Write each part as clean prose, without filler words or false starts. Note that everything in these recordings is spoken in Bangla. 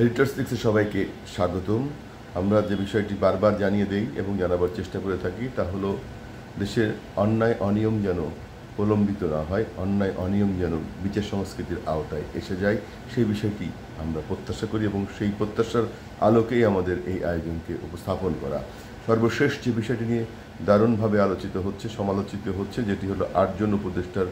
এডিটর্স লিক্সে সবাইকে স্বাগতম। আমরা যে বিষয়টি বারবার জানিয়ে দেই এবং জানাবার চেষ্টা করে থাকি তা হলো দেশের অন্যায় অনিয়ম যেন প্রলম্বিত না হয়, অন্যায় অনিয়ম যেন বিচার সংস্কৃতির আওতায় এসে যায়, সেই বিষয়টি আমরা প্রত্যাশা করি এবং সেই প্রত্যাশার আলোকেই আমাদের এই আয়োজনকে উপস্থাপন করা। সর্বশেষ যে বিষয়টি নিয়ে দারুণভাবে আলোচিত হচ্ছে, সমালোচিত হচ্ছে, যেটি হলো 8 জন উপদেষ্টার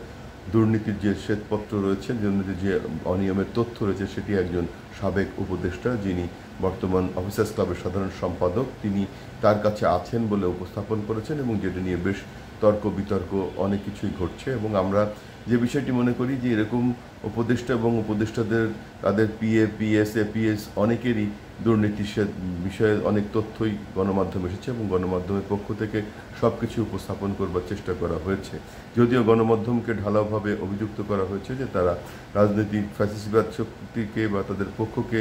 দুর্নীতির যে শ্বেতপত্র রয়েছে, দুর্নীতির যে অনিয়মের তথ্য রয়েছে, সেটি একজন সাবেক উপদেষ্টা যিনি বর্তমান অফিসার্স ক্লাবের সাধারণ সম্পাদক তিনি তার কাছে আছেন বলে উপস্থাপন করেছেন এবং যেটি নিয়ে বেশ তর্ক বিতর্ক অনেক কিছুই ঘটছে। এবং আমরা যে বিষয়টি মনে করি যে এরকম উপদেষ্টা এবং উপদেষ্টাদের তাদের পিএ পিএস এপিএস অনেকেরই দুর্নীতির বিষয়ে অনেক তথ্যই গণমাধ্যমে এসেছে এবং গণমাধ্যমের পক্ষ থেকে সব কিছু উপস্থাপন করবার চেষ্টা করা হয়েছে। যদিও গণমাধ্যমকে ঢালাওভাবে অভিযুক্ত করা হয়েছে যে তারা রাজনৈতিক ফ্যাসিবাদ শক্তিকে বা তাদের পক্ষকে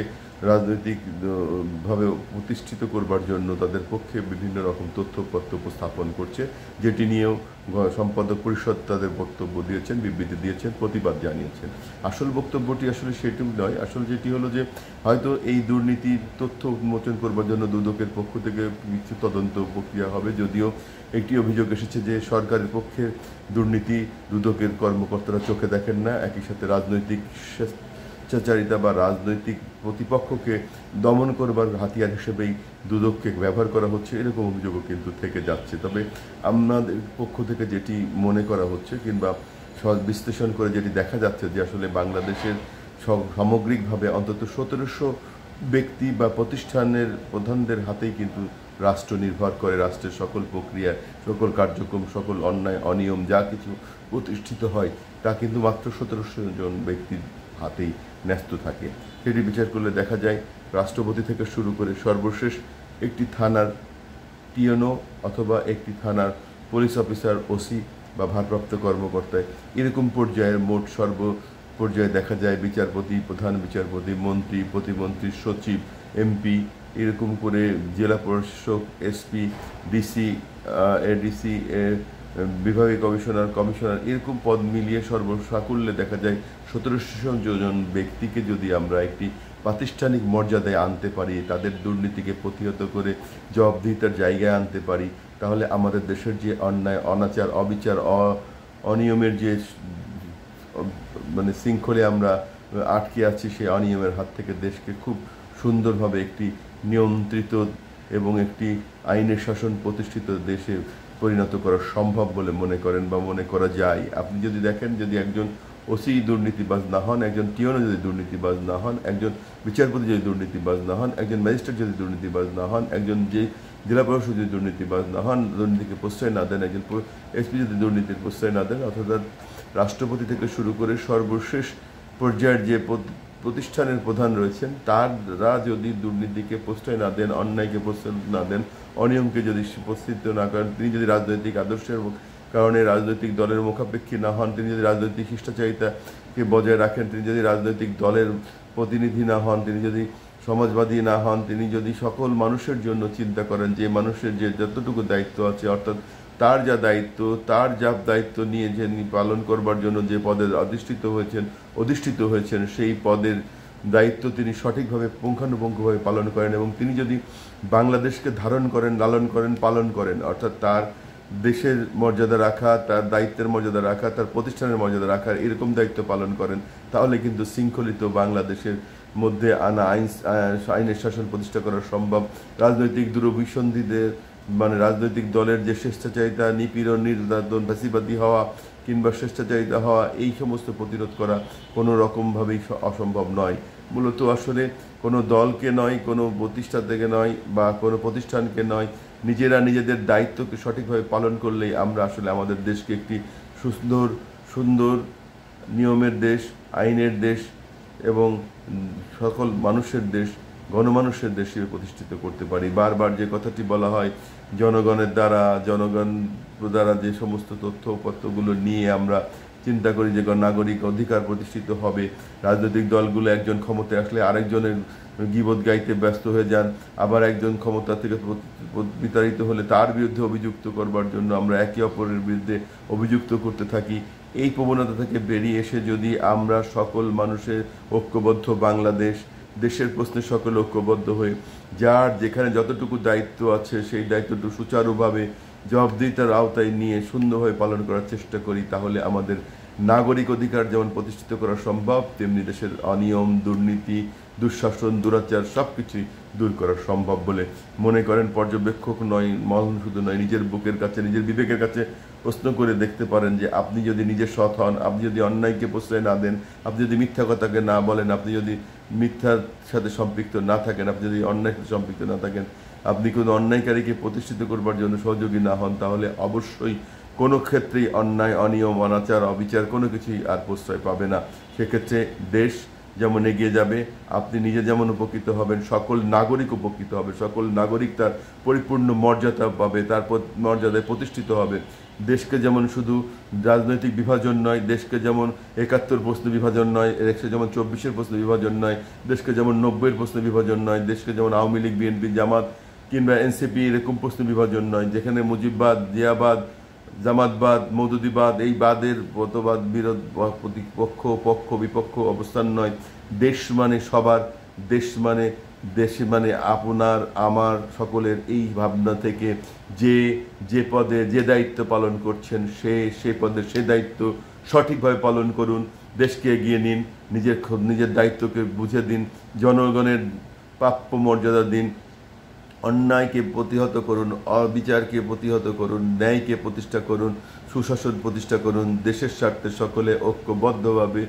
রাজনৈতিকভাবে প্রতিষ্ঠিত করবার জন্য তাদের পক্ষে বিভিন্ন রকম তথ্যপত্র উপস্থাপন করছে, যেটি নিয়েও সম্পাদক পরিষদ তাদের বক্তব্য দিয়েছেন, বিবৃতি দিয়েছেন, প্রতিবাদ জানিয়েছেন। আসল বক্তব্যটি আসলে সেটুকু নয়। আসল যেটি হলো যে হয়তো এই দুর্নীতির তথ্য উন্মোচন করবার জন্য দুদকের পক্ষ থেকে কিছু তদন্ত প্রক্রিয়া হবে, যদিও একটি অভিযোগ এসেছে যে সরকারের পক্ষে দুর্নীতি দুদকের কর্মকর্তারা চোখে দেখেন না, একই সাথে রাজনৈতিক স্বেচ্ছাচারিতা বা রাজনৈতিক প্রতিপক্ষকে দমন করবার হাতিয়ার হিসেবেই দুদককে ব্যবহার করা হচ্ছে, এরকম অভিযোগও কিন্তু থেকে যাচ্ছে। তবে আমাদের পক্ষ থেকে যেটি মনে করা হচ্ছে কিংবা বিশ্লেষণ করে যেটি দেখা যাচ্ছে যে আসলে বাংলাদেশের সামগ্রিকভাবে অন্তত 1700 ব্যক্তি বা প্রতিষ্ঠানের প্রধানদের হাতেই কিন্তু রাষ্ট্র নির্ভর করে, রাষ্ট্রের সকল প্রক্রিয়া, সকল কার্যক্রম, সকল অন্যায় অনিয়ম যা কিছু প্রতিষ্ঠিত হয় তা কিন্তু মাত্র 1700 জন ব্যক্তির হাতেই ন্যস্ত থাকে। সেটি বিচার করলে দেখা যায় রাষ্ট্রপতি থেকে শুরু করে সর্বশেষ একটি থানার পিওনো অথবা একটি থানার পুলিশ অফিসার, ওসি বা ভারপ্রাপ্ত কর্মকর্তায় এরকম পর্যায়ের মোট পর্যায়ে দেখা যায় বিচারপতি, প্রধান বিচারপতি, মন্ত্রী, প্রতিমন্ত্রী, সচিব, এমপি, এরকম করে জেলা প্রশাসক, এসপি, ডিসি, এডিসি, বিভাগীয় কমিশনার এরকম পদ মিলিয়ে সর্বসাকুল্যে দেখা যায় 1700 জন ব্যক্তিকে যদি আমরা একটি প্রাতিষ্ঠানিক মর্যাদায় আনতে পারি, তাদের দুর্নীতিকে প্রতিহত করে জবাবদিহিতার জায়গায় আনতে পারি, তাহলে আমাদের দেশের যে অন্যায় অনাচার অবিচার অনিয়মের যে শৃঙ্খলে আমরা আটকে আছি, সেই অনিয়মের হাত থেকে দেশকে খুব সুন্দরভাবে একটি নিয়ন্ত্রিত এবং একটি আইনের শাসন প্রতিষ্ঠিত দেশে পরিণত করা সম্ভব বলে মনে করেন বা মনে করা যায়। আপনি যদি দেখেন, যদি একজন ওসি দুর্নীতিবাজ না হন, একজন টিওনো যদি দুর্নীতিবাজ না হন, একজন বিচারপতি যদি দুর্নীতিবাজ না হন, একজন ম্যাজিস্ট্রেট যদি দুর্নীতিবাজ না হন, একজন যে জেলা প্রশাসক যদি দুর্নীতিবাজ না হন, দুর্নীতিকে প্রশ্রয় না দেন, একজন এসপি যদি দুর্নীতির প্রশ্রয় না দেন, অর্থাৎ রাষ্ট্রপতি থেকে শুরু করে সর্বশেষ পর্যায়ের যে প্রতিষ্ঠানের প্রধান রয়েছেন তারা যদি দুর্নীতিকে প্রশ্রয় না দেন, অন্যায়কে প্রশ্রয় না দেন, অনিয়মকে যদি প্রস্তুত না করেন, তিনি যদি রাজনৈতিক আদর্শের কারণে রাজনৈতিক দলের মুখাপেক্ষী না হন, তিনি যদি রাজনৈতিক শিষ্টাচারিতাকে বজায় রাখেন, তিনি যদি রাজনৈতিক দলের প্রতিনিধি না হন, তিনি যদি সমাজবাদী না হন, তিনি যদি সকল মানুষের জন্য চিন্তা করেন, যে মানুষের যে যতটুকু দায়িত্ব আছে, অর্থাৎ তার যা দায়িত্ব নিয়ে যে পালন করবার জন্য যে পদে অধিষ্ঠিত হয়েছেন সেই পদের দায়িত্ব তিনি সঠিকভাবে পুঙ্খানুপুঙ্খভাবে পালন করেন এবং তিনি যদি বাংলাদেশকে ধারণ করেন, লালন করেন, পালন করেন, অর্থাৎ তার দেশের মর্যাদা রাখা, তার দায়িত্বের মর্যাদা রাখা, তার প্রতিষ্ঠানের মর্যাদা রাখার এরকম দায়িত্ব পালন করেন, তাহলে কিন্তু শৃঙ্খলিত বাংলাদেশের মধ্যে আইনের শাসন প্রতিষ্ঠা করা সম্ভব। রাজনৈতিক দূরভিসন্ধিদের রাজনৈতিক দলের যে স্বেচ্ছাচারিতা, নিপীড়ন, নির্যাতন, ফ্যাসিবাদী হওয়া কিংবা স্বেচ্ছাচারিতা হওয়া, এই সমস্ত প্রতিরোধ করা কোনো রকমভাবেই অসম্ভব নয়। মূলত আসলে কোনো দলকে নয়, কোনো প্রতিষ্ঠানকে নয় বা কোনো প্রতিষ্ঠানকে নয়, নিজেরা নিজেদের দায়িত্বকে সঠিকভাবে পালন করলেই আমরা আসলে আমাদের দেশকে একটি সুন্দর নিয়মের দেশ, আইনের দেশ এবং সকল মানুষের দেশ, গণমানুষের দেশ হিসেবে প্রতিষ্ঠিত করতে পারি। বারবার যে কথাটি বলা হয়, জনগণ দ্বারা যে সমস্ত তথ্যপত্রগুলো নিয়ে আমরা চিন্তা করি যে নাগরিক অধিকার প্রতিষ্ঠিত হবে, রাজনৈতিক দলগুলো একজন ক্ষমতায় আসলে আরেকজনের গীবত গাইতে ব্যস্ত হয়ে যান, আবার একজন ক্ষমতা থেকে বিতাড়িত হলে তার বিরুদ্ধে অভিযুক্ত করবার জন্য আমরা একে অপরের বিরুদ্ধে অভিযুক্ত করতে থাকি। এই প্রবণতা থেকে বেরিয়ে এসে যদি আমরা সকল মানুষের ঐক্যবদ্ধ বাংলাদেশ, দেশের প্রশ্নে সকলে ঐক্যবদ্ধ হয়ে যার যেখানে যতটুকু দায়িত্ব আছে সেই দায়িত্বটুকু সুচারুভাবে জবাবদিহিতার আওতায় নিয়ে সুন্দরভাবে পালন করার চেষ্টা করি, তাহলে আমাদের নাগরিক অধিকার যেমন প্রতিষ্ঠিত করা সম্ভব, তেমনি দেশের অনিয়ম, দুর্নীতি, দুঃশাসন, দুরাচার সব কিছুই দূর করা সম্ভব বলে মনে করেন। পর্যবেক্ষক নয়, মহল শুধু নয়, নিজের বুকের কাছে, নিজের বিবেকের কাছে প্রশ্ন করে দেখতে পারেন যে আপনি যদি নিজে সৎ হন, আপনি যদি অন্যায়কে প্রশ্রয় না দেন, আপনি যদি মিথ্যা কথাকে না বলেন, আপনি যদি মিথ্যার সাথে সম্পৃক্ত না থাকেন, আপনি যদি অন্যায়ের সাথে সম্পৃক্ত না থাকেন, আপনি কোনো অন্যায়কারীকে প্রতিষ্ঠিত করবার জন্য সহযোগী না হন, তাহলে অবশ্যই কোনো ক্ষেত্রেই অন্যায়, অনিয়ম, অনাচার, অবিচার কোনো কিছুই আর প্রশ্রয় পাবে না। সেক্ষেত্রে দেশ যেমন এগিয়ে যাবে, আপনি নিজে যেমন উপকৃত হবেন, সকল নাগরিক উপকৃত হবে, সকল নাগরিক তার পরিপূর্ণ মর্যাদা পাবে, তার মর্যাদায় প্রতিষ্ঠিত হবে। দেশকে যেমন শুধু রাজনৈতিক বিভাজন নয়, দেশকে যেমন ৭১ প্রশ্ন বিভাজন নয়, দেশকে যেমন ২৪-এর প্রশ্ন বিভাজন নয়, দেশকে যেমন ৯০-এর প্রশ্ন বিভাজন নয়, দেশকে যেমন আওয়ামী লীগ, বিএনপি, জামাত কিংবা এনসিপি এরকম প্রশ্ন বিভাজন নয়, যেখানে মুজিববাদ, জিয়াবাদ, জামাতবাদ, মৌদুদিবাদ এই বাদের মতবাদ বিরোধ প্রতিপক্ষ, পক্ষ বিপক্ষ অবস্থান নয়। দেশ মানে সবার, দেশ মানে দেশ মানে আপনার আমার সকলের, এই ভাবনা থেকে যে পদে যে দায়িত্ব পালন করছেন সে পদে সে দায়িত্ব সঠিকভাবে পালন করুন, দেশকে এগিয়ে নিন, নিজের দায়িত্বকে বুঝে দিন, জনগণের প্রাপ্য মর্যাদা দিন, অন্যায়কে প্রতিহত করুন, অবিচারকে প্রতিহত করুন, ন্যায়কে প্রতিষ্ঠা করুন, সুশাসন প্রতিষ্ঠা করুন। দেশের স্বার্থে সকলে ঐক্যবদ্ধভাবে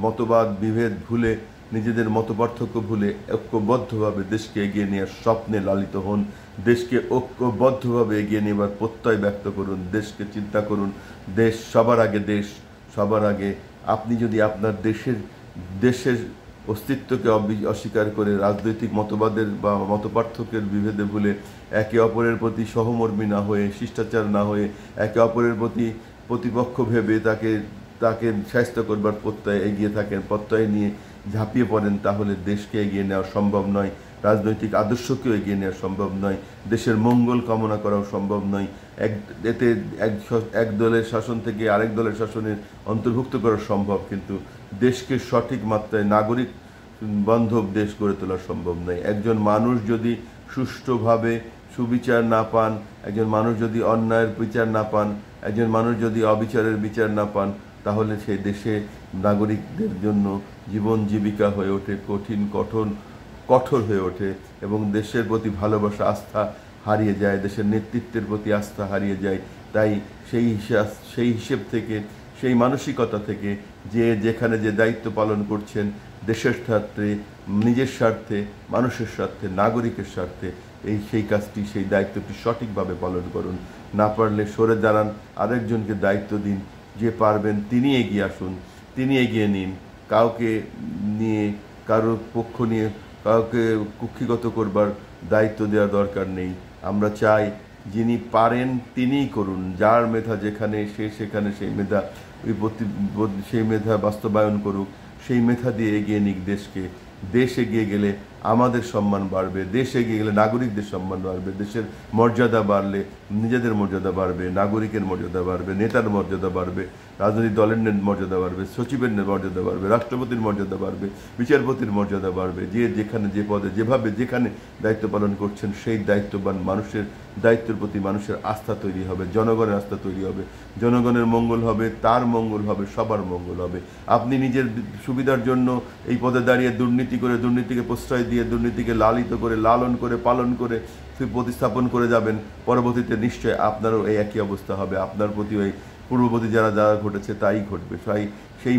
মতবাদ বিভেদ ভুলে, নিজেদের মতপার্থক্য ভুলে ঐক্যবদ্ধভাবে দেশকে এগিয়ে নেওয়ার স্বপ্নে লালিত হন। দেশকে ঐক্যবদ্ধভাবে এগিয়ে নেবার প্রত্যয় ব্যক্ত করুন, দেশকে চিন্তা করুন। দেশ সবার আগে, দেশ সবার আগে। আপনি যদি আপনার দেশের অস্তিত্বকে অস্বীকার করে রাজনৈতিক মতবাদের বা মতপার্থক্যের বিভেদে ভুলে একে অপরের প্রতি সহমর্মী না হয়ে, শিষ্টাচার না হয়ে, একে অপরের প্রতি প্রতিপক্ষ ভেবে তাকে শায়েস্তা করবার প্রত্যয় নিয়ে ঝাঁপিয়ে পড়েন, তাহলে দেশকে এগিয়ে নেওয়া সম্ভব নয়, রাজনৈতিক আদর্শকেও এগিয়ে নেওয়া সম্ভব নয়, দেশের মঙ্গল কামনা করাও সম্ভব নয়। এতে এক দলের শাসন থেকে আরেক দলের শাসনের অন্তর্ভুক্ত করা সম্ভব, কিন্তু দেশকে সঠিক মাত্রায় নাগরিক বান্ধব দেশ গড়ে তোলা সম্ভব নয়। একজন মানুষ যদি সুষ্ঠুভাবে সুবিচার না পান, একজন মানুষ যদি অন্যায়ের বিচার না পান, একজন মানুষ যদি অবিচারের বিচার না পান, তাহলে সেই দেশে নাগরিকদের জন্য জীবন জীবিকা হয়ে ওঠে কঠোর হয়ে ওঠে, এবং দেশের প্রতি ভালোবাসা, আস্থা হারিয়ে যায়, দেশের নেতৃত্বের প্রতি আস্থা হারিয়ে যায়। তাই সেই হিসেব থেকে, সেই মানসিকতা থেকে যেখানে যে দায়িত্ব পালন করছেন, দেশের স্বার্থে, নিজের স্বার্থে, মানুষের স্বার্থে, নাগরিকের স্বার্থে, সেই কাজটি, সেই দায়িত্বটি সঠিকভাবে পালন করুন। না পারলে সরে দাঁড়ান, আরেকজনকে দায়িত্ব দিন। যে পারবেন তিনি এগিয়ে আসুন, তিনি এগিয়ে নিন। কাউকে নিয়ে, কারোর পক্ষ নিয়ে কাউকে কুক্ষিগত করবার দায়িত্ব দেওয়া দরকার নেই। আমরা চাই যিনি পারেন তিনিই করুন, যার মেধা যেখানে সেখানে সেই মেধা বাস্তবায়ন করুক, সেই মেধা দিয়ে এগিয়ে নিক দেশকে। দেশ এগিয়ে গেলে আমাদের সম্মান বাড়বে, দেশ এগিয়ে গেলে নাগরিকদের সম্মান বাড়বে, দেশের মর্যাদা বাড়লে নিজেদের মর্যাদা বাড়বে, নাগরিকের মর্যাদা বাড়বে, নেতার মর্যাদা বাড়বে, রাজনৈতিক দলের মর্যাদা বাড়বে, সচিবের মর্যাদা বাড়বে, রাষ্ট্রপতির মর্যাদা বাড়বে, বিচারপতির মর্যাদা বাড়বে। যেখানে যে পদে যেভাবে যেখানে দায়িত্ব পালন করছেন, সেই দায়িত্ববান মানুষের দায়িত্বের প্রতি মানুষের আস্থা তৈরি হবে, জনগণের আস্থা তৈরি হবে, জনগণের মঙ্গল হবে, তার মঙ্গল হবে, সবার মঙ্গল হবে। আপনি নিজের সুবিধার জন্য এই পদে দাঁড়িয়ে দুর্নীতিকে প্রশ্রয় দিয়ে, দুর্নীতিকে লালিত করে, লালন করে, পালন করে প্রতিস্থাপন করে যাবেন, পরবর্তীতে নিশ্চয় আপনারও এই একই অবস্থা হবে, আপনার প্রতি ওই পূর্ববর্তী যারা ঘটেছে তাই ঘটবে। সেই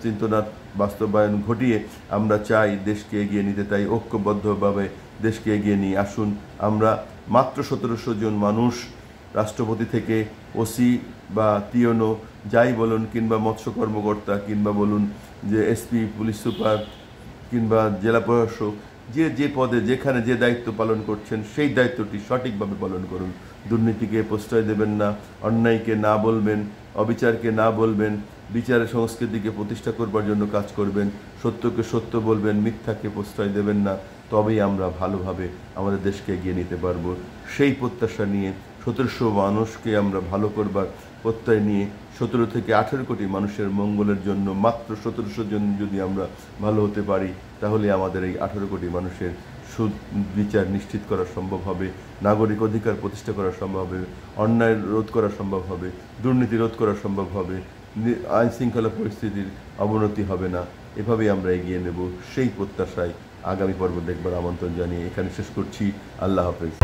চেতনার বাস্তবায়ন ঘটিয়ে আমরা চাই দেশকে এগিয়ে নিতে, তাই ঐক্যবদ্ধভাবে দেশকে এগিয়ে নিয়ে আসুন। আমরা মাত্র ১৭০০ জন মানুষ, রাষ্ট্রপতি থেকে ওসি বা টিওনো যাই বলুন, কিংবা মৎস্য কর্মকর্তা, কিংবা বলুন যে এসপি, পুলিশ সুপার, কিংবা জেলা প্রশাসক, যে পদে যেখানে যে দায়িত্ব পালন করছেন, সেই দায়িত্বটি সঠিকভাবে পালন করুন। দুর্নীতিকে প্রশ্রয় দেবেন না, অন্যায়কে না বলবেন, অবিচারকে না বলবেন, বিচারের সংস্কৃতিকে প্রতিষ্ঠা করবার জন্য কাজ করবেন, সত্যকে সত্য বলবেন, মিথ্যাকে প্রশ্রয় দেবেন না। তবেই আমরা ভালোভাবে আমাদের দেশকে এগিয়ে নিতে পারবো। সেই প্রত্যাশা নিয়ে 1700 মানুষকে আমরা ভালো করবার প্রত্যয় নিয়ে 17 থেকে 18 কোটি মানুষের মঙ্গলের জন্য মাত্র 1700 জন যদি আমরা ভালো হতে পারি, তাহলে আমাদের এই 18 কোটি মানুষের সুবিচার নিশ্চিত করা সম্ভব হবে, নাগরিক অধিকার প্রতিষ্ঠা করা সম্ভব হবে, অন্যায় রোধ করা সম্ভব হবে, দুর্নীতি রোধ করা সম্ভব হবে, আইন শৃঙ্খলা পরিস্থিতির অবনতি হবে না। এভাবেই আমরা এগিয়ে নেব, সেই প্রত্যাশায় আগামী পর্ব দেখবার আমন্ত্রণ জানিয়ে এখানে শেষ করছি। আল্লাহ হাফেজ।